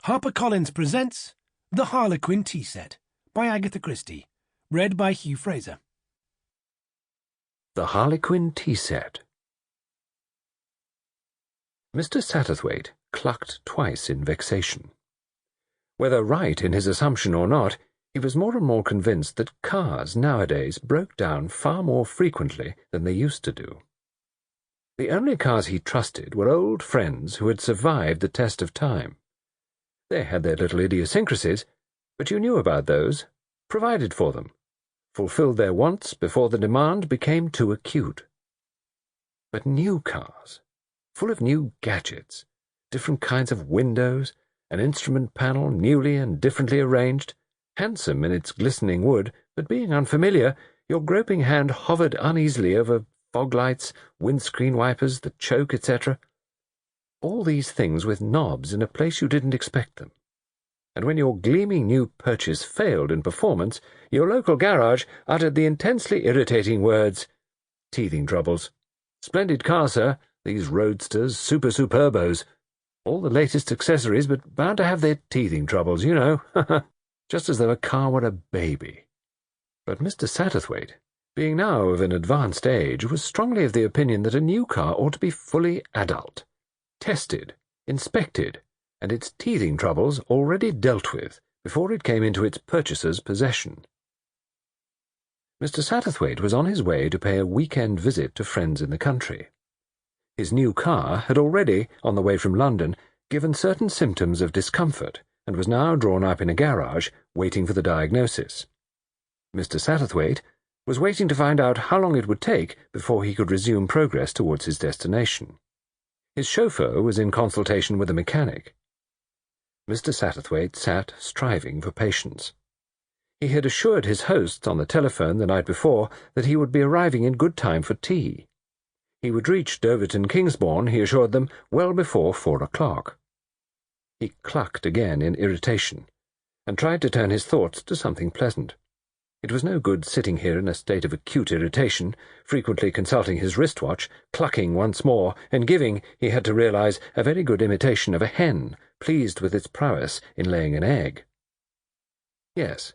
HarperCollins presents The Harlequin Tea Set by Agatha Christie, read by Hugh Fraser. The Harlequin Tea Set. Mr. Satterthwaite clucked twice in vexation. Whether right in his assumption or not, he was more and more convinced that cars nowadays broke down far more frequently than they used to do. The only cars he trusted were old friends who had survived the test of time. They had their little idiosyncrasies, but you knew about those, provided for them, fulfilled their wants before the demand became too acute. But new cars, full of new gadgets, different kinds of windows, an instrument panel newly and differently arranged, handsome in its glistening wood, but being unfamiliar, your groping hand hovered uneasily over foglights, windscreen wipers, the choke, etc. All these things with knobs in a place you didn't expect them. And when your gleaming new purchase failed in performance, your local garage uttered the intensely irritating words, "Teething troubles. Splendid car, sir. These roadsters, superbos. All the latest accessories, but bound to have their teething troubles, you know. Just as though a car were a baby." But Mr. Satterthwaite, being now of an advanced age, was strongly of the opinion that a new car ought to be fully adult, tested, inspected, and its teething troubles already dealt with before it came into its purchaser's possession. Mr. Satterthwaite was on his way to pay a weekend visit to friends in the country. His new car had already, on the way from London, given certain symptoms of discomfort, and was now drawn up in a garage, waiting for the diagnosis. Mr. Satterthwaite was waiting to find out how long it would take before he could resume progress towards his destination. His chauffeur was in consultation with a mechanic. Mr. Satterthwaite sat striving for patience. He had assured his hosts on the telephone the night before that he would be arriving in good time for tea. He would reach Doverton Kingsbourne, he assured them, well before 4 o'clock. He clucked again in irritation, and tried to turn his thoughts to something pleasant. It was no good sitting here in a state of acute irritation, frequently consulting his wristwatch, clucking once more, and giving, he had to realize, a very good imitation of a hen, pleased with its prowess in laying an egg. Yes,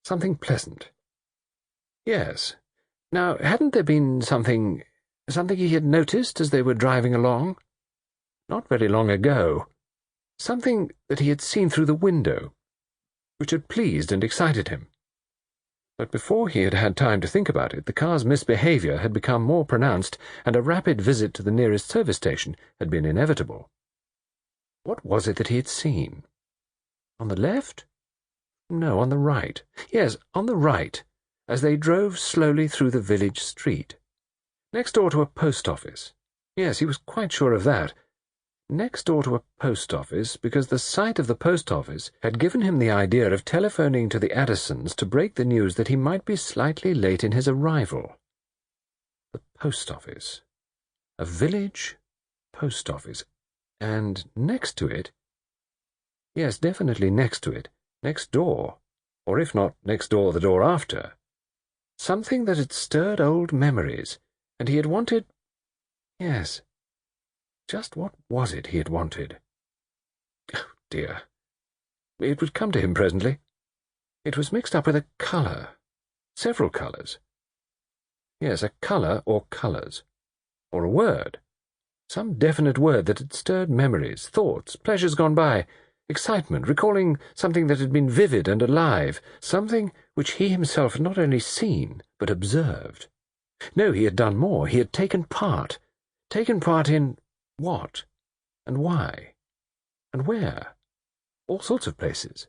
something pleasant. Yes. Now, hadn't there been something he had noticed as they were driving along? Not very long ago. Something that he had seen through the window, which had pleased and excited him. But before he had had time to think about it, the car's misbehaviour had become more pronounced, and a rapid visit to the nearest service station had been inevitable. What was it that he had seen? On the left? No, on the right. Yes, on the right, as they drove slowly through the village street. Next door to a post office. Yes, he was quite sure of that. Next door to a post office, because the sight of the post office had given him the idea of telephoning to the Addisons to break the news that he might be slightly late in his arrival. The post office. A village post office. And next to it— yes, definitely next to it, next door, or if not next door, the door after. Something that had stirred old memories, and he had wanted— yes. Just what was it he had wanted? Oh, dear. It would come to him presently. It was mixed up with a colour. Several colours. Yes, a colour or colours. Or a word. Some definite word that had stirred memories, thoughts, pleasures gone by, excitement, recalling something that had been vivid and alive, something which he himself had not only seen, but observed. No, he had done more. He had taken part. Taken part in— what? And why? And where? All sorts of places.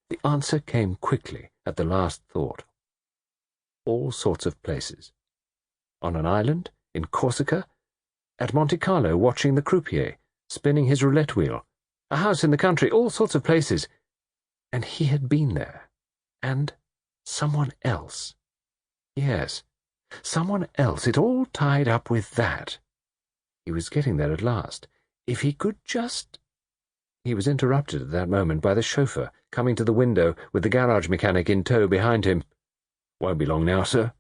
The answer came quickly at the last thought. All sorts of places. On an island, in Corsica, at Monte Carlo watching the croupier, spinning his roulette wheel, a house in the country, all sorts of places. And he had been there. And someone else. Yes, someone else. It all tied up with that. He was getting there at last. If he could just— He was interrupted at that moment by the chauffeur, coming to the window with the garage mechanic in tow behind him. "Won't be long now, sir,"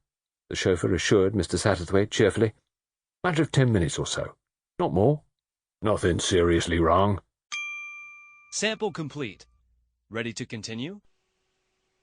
the chauffeur assured Mr. Satterthwaite cheerfully. "Matter of 10 minutes or so. Not more. Nothing seriously wrong." Sample complete. Ready to continue?